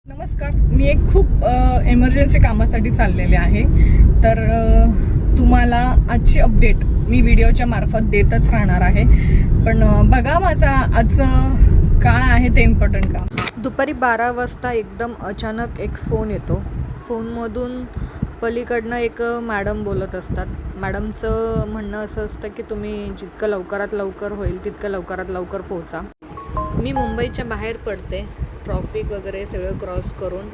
नमस्कार. मी एक खूप एमर्जन्सी कामासाठी चाललेले आहे. तर तुम्हाला आजची अपडेट मी व्हिडिओच्या मार्फत देतच राहणार आहे. पण बघा माझा आजचं काय आहे ते इम्पॉर्टंट काम. दुपारी 12 वाजता एकदम अचानक एक फोन येतो. फोनमधून पलीकडनं एक मॅडम बोलत असतात. मॅडमचं म्हणणं असं असतं की तुम्ही जितकं लवकरात लवकर होईल तितकं लवकरात लवकर पोहोचा. मी मुंबईच्या बाहेर पडते. ट्रॉफिक वगैरे सगळं क्रॉस करून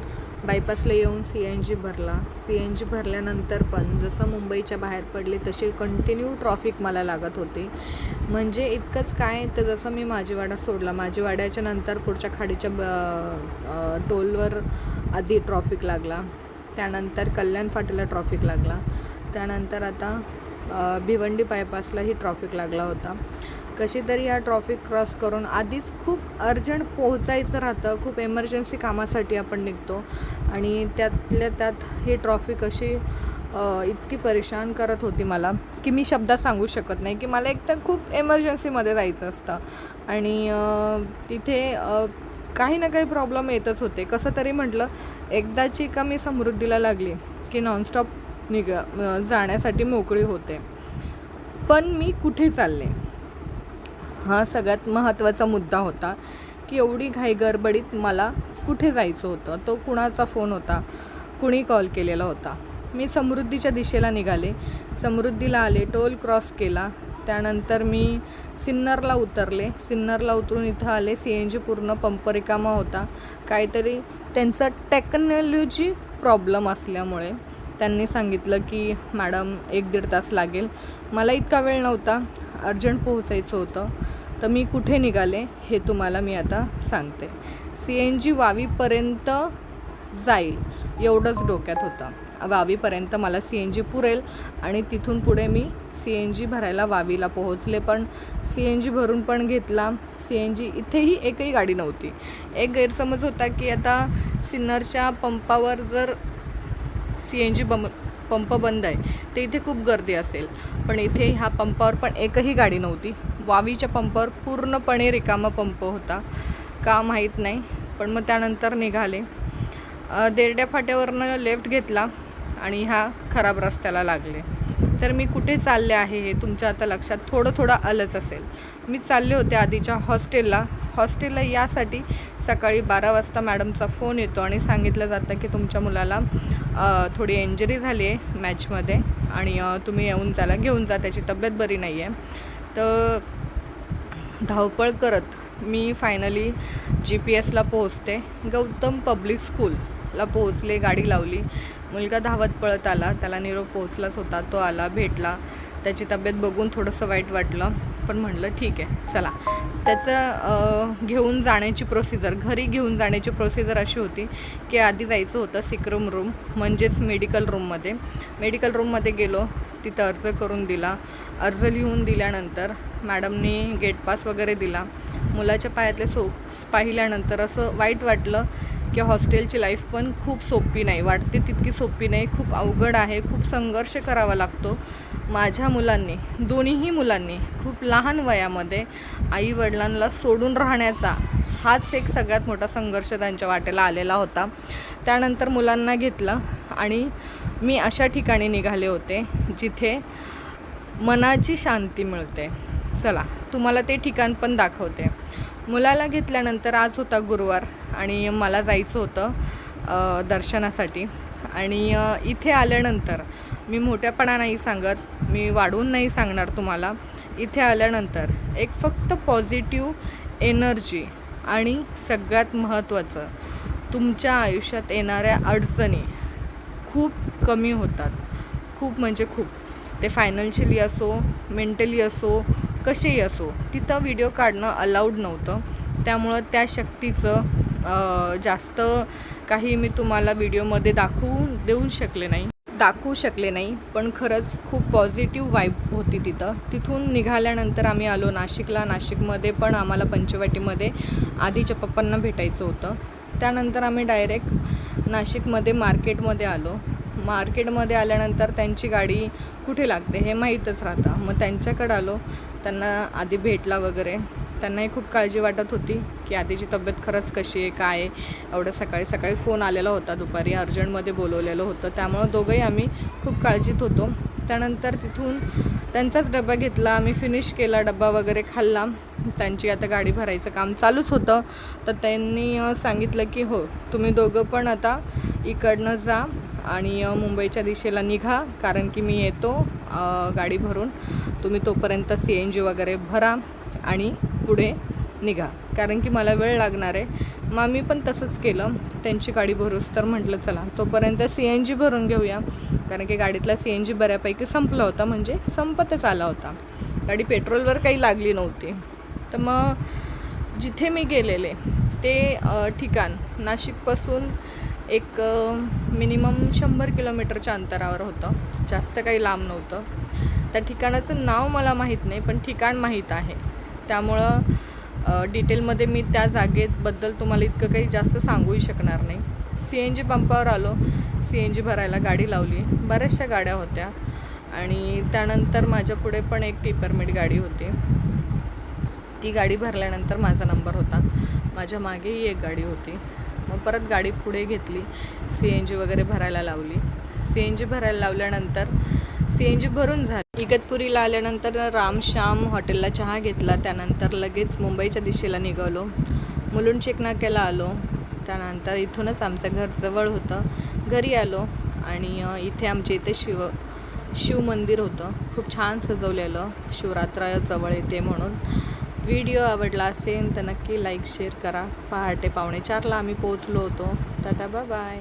बायपासला येऊन CNG भरला. CNG भरल्यानंतर पण जसं मुंबईच्या बाहेर पडले तशी कंटिन्यू ट्रॉफिक मला लागत होती. म्हणजे इतकंच काय तर जसं मी माझीवाडा सोडला, माझीवाड्याच्या नंतर पुढच्या खाडीच्या टोलवर आधी ट्रॉफिक लागला, त्यानंतर कल्याण फाटीला ट्रॉफिक लागला, त्यानंतर आता भिवंडी बायपासलाही ट्रॉफिक लागला होता. कशी तरी हा ट्रॉफिक क्रॉस करून आधीच खूप अर्जंट पोहोचायचं राहतं. खूप एमर्जन्सी कामासाठी आपण निघतो आणि त्यातल्या त्यात ही ट्रॉफिक अशी इतकी परेशान करत होती मला की मी शब्दात सांगू शकत नाही की मला एक तर खूप एमर्जन्सीमध्ये जायचं असतं आणि तिथे काही ना काही प्रॉब्लेम येतच होते. कसं तरी म्हटलं एकदाची का मी समृद्धीला लागली की नॉनस्टॉप जाण्यासाठी मोकळी होते. पण मी कुठे चालले हा सगळ्यात महत्त्वाचा मुद्दा होता की एवढी घाई गडबडीत मला कुठे जायचं होतं, तो कुणाचा फोन होता, कुणी कॉल केलेला होता. मी समृद्धीच्या दिशेला निघाले, समृद्धीला आले, टोल क्रॉस केला, त्यानंतर मी सिन्नरला उतरले. सिन्नरला उतरून इथं आले. CNG पूर्ण पंप रिकामा होता. काहीतरी त्यांचा टेक्नॉलॉजी प्रॉब्लेम असल्यामुळे त्यांनी सांगितलं की मॅडम 1-1.5 तास लागेल. मला इतका वेळ नव्हता, अर्जंट पोहोचायचं होतं. तर मी कुठे निघाले हे तुम्हाला मी आता सांगते. CNG वावीपर्यंत जाईल एवढंच डोक्यात होतं. वावीपर्यंत मला CNG पुरेल आणि तिथून पुढे मी CNG भरायला वावीला पोहोचले. पण CNG भरून पण घेतला. CNG इथेही एकही गाडी नव्हती. एक गैरसमज होता की आता सिन्नरच्या पंपावर जर CNG पंप बंद आहे ते इथे खूप गर्दी असेल, पण इथे ह्या पंपावर पण एकही गाडी नव्हती. वावीच्या पंपावर पूर्णपणे रिकामा पंप होता. का माहीत नाही. पण मग त्यानंतर निघाले. देरड्या फाट्यावरनं लेफ्ट घेतला आणि ह्या खराब रस्त्याला लागले. तर मी कुठे चालले आहे हे तुमच्या आता लक्षात थोडं आलंच असेल. मी चालले होते आधीच्या हॉस्टेलला यासाठी सकाळी 12 वाजता मॅडमचा फोन येतो आणि सांगितलं जातं की तुमच्या मुलाला थोडी इंजरी झाली आहे मॅचमध्ये आणि तुम्ही येऊन घेऊन जा, त्याची तब्येत बरी नाही आहे. तर धावपळ करत मी फायनली GPS पोहोचते. गौतम पब्लिक स्कूलला पोहोचले. गाडी लावली. मुलगा धावत पळत आला. त्याला निरोप पोहोचलाच होता. तो आला, भेटला. त्याची तब्येत बघून थोडंसं वाईट वाटलं, पण म्हटलं ठीक आहे चला. त्याचं घेऊन जाण्याची प्रोसिजर, घरी घेऊन जाण्याची प्रोसिजर अशी होती की आधी जायचं होतं सिक्रोम रूम म्हणजेच मेडिकल रूममध्ये गेलो. तिथं अर्ज करून दिला. अर्ज लिहून दिल्यानंतर मॅडमनी गेट पास वगैरे दिला. मुलाच्या पायातले सॉक्स पाहिल्यानंतर असं वाईट वाटलं की हॉस्टेलची लाईफ पण खूप सोपी नाही, वाटते तितकी सोपी नाही, खूप अवघड आहे, खूप संघर्ष करावा लागतो. माझ्या मुलांनी, दोन्हीही मुलांनी खूप लहान वयामध्ये आईवडिलांना सोडून राहण्याचा हाच एक सगळ्यात मोठा संघर्ष त्यांच्या वाटेला आलेला होता. त्यानंतर मुलांना घेतलं आणि मी अशा ठिकाणी निघाले होते जिथे मनाची शांती मिळते. चला तुम्हाला ते ठिकाण पण दाखवते. मुलाला घेतल्यानंतर आज होता गुरुवार आणि मला जायचं होतं दर्शनासाठी. आणि इथे आल्यानंतर मी मोठ्यापणा नाही सांगत, मी वाढवून नाही सांगणार तुम्हाला. इथे आल्यानंतर एक फक्त पॉझिटिव्ह एनर्जी आणि सगळ्यात महत्त्वाचं तुमच्या आयुष्यात येणाऱ्या अडचणी खूप कमी होतात. खूप म्हणजे खूप. ते फायनान्शियली असो, मेंटली असो, कसेही असो. तिथं व्हिडिओ काढणं अलाउड नव्हतं. त्यामुळं त्या शक्तीचं जास्त काही मी तुम्हाला व्हिडिओमध्ये दाखवू शकले नाही. पण खरंच खूप पॉझिटिव्ह वाईब होती तिथं. तिथून निघाल्यानंतर आम्ही आलो नाशिकला. नाशिकमध्ये पण आम्हाला पंचवटीमध्ये आधीच्या पप्पांना भेटायचं होतं. त्यानंतर आम्ही डायरेक्ट नाशिकमध्ये मार्केटमध्ये आलो. मार्केटमध्ये आल्यानंतर त्यांची गाडी कुठे लागते हे माहीतच राहतं. मग त्यांच्याकडे आलो. त्यांना आधी भेटला वगैरे. त्यांनाही खूप काळजी वाटत होती की आधीची तब्येत खरंच कशी आहे काय आहे. एवढं सकाळी सकाळी फोन आलेला होता, दुपारी अर्जंटमध्ये बोलवलेलं होतं, त्यामुळं दोघंही आम्ही खूप काळजीत होतो. त्यानंतर तिथून त्यांचाच डबा घेतला, आम्ही फिनिश केला, डबा वगैरे खाल्ला. त्यांची आता गाडी भरायचं काम चालूच होतं. तर त्यांनी सांगितलं की हो तुम्ही दोघं पण आता इकडनं जा आणि मुंबईच्या दिशेला निघा, कारण की मी येतो गाडी भरून. तुम्ही तोपर्यंत CNG वगैरे भरा आणि पुढे निघा, कारण की मला वेळ लागणार आहे. मग मी पण तसंच केलं, त्यांची गाडी भरूस तर म्हटलं चला तोपर्यंत CNG भरून घेऊया, कारण की गाडीतला CNG बऱ्यापैकी संपला होता, म्हणजे संपतच आला होता. गाडी पेट्रोलवर काही लागली नव्हती. तर मग जिथे मी गेलेले ते ठिकाण नाशिकपासून एक मिनिमम 100 किलोमीटरच्या अंतरावर होतं, जास्त काही लांब नव्हतं. त्या ठिकाणाचं नाव मला माहीत नाही, पण ठिकाण माहीत आहे. त्यामुळं डिटेलमध्ये मी त्या जागेबद्दल तुम्हाला इतकं काही जास्त सांगूही शकणार नाही. CNG पंपावर आलो, CNG भरायला गाडी लावली. बऱ्याचशा गाड्या होत्या आणि त्यानंतर माझ्या पुढे पण एक टिपरमेट गाडी होती. ती गाडी भरल्यानंतर माझा नंबर होता. माझ्या मागेही एक गाडी होती. मग परत गाडी पुढे घेतली, CNG वगैरे भरायला लावली. CNG भरायला लावल्यानंतर CNG भरून झाली. इगतपुरीला आल्यानंतर रामश्याम हॉटेलला चहा घेतला. त्यानंतर लगेच मुंबईच्या दिशेला निघालो. मुलुंड चेक नाक्याला आलो. त्यानंतर इथूनच आमचं घर जवळ होतं. घरी आलो आणि इथे आमच्या इथे शिव मंदिर होतं, खूप छान सजवलेलं, शिवरात्र जवळ येते म्हणून. व्हिडिओ आवडला असेल तर नक्की लाईक शेअर करा. पहाटे 3:45ला आम्ही पोहोचलो होतो. Tata bye bye.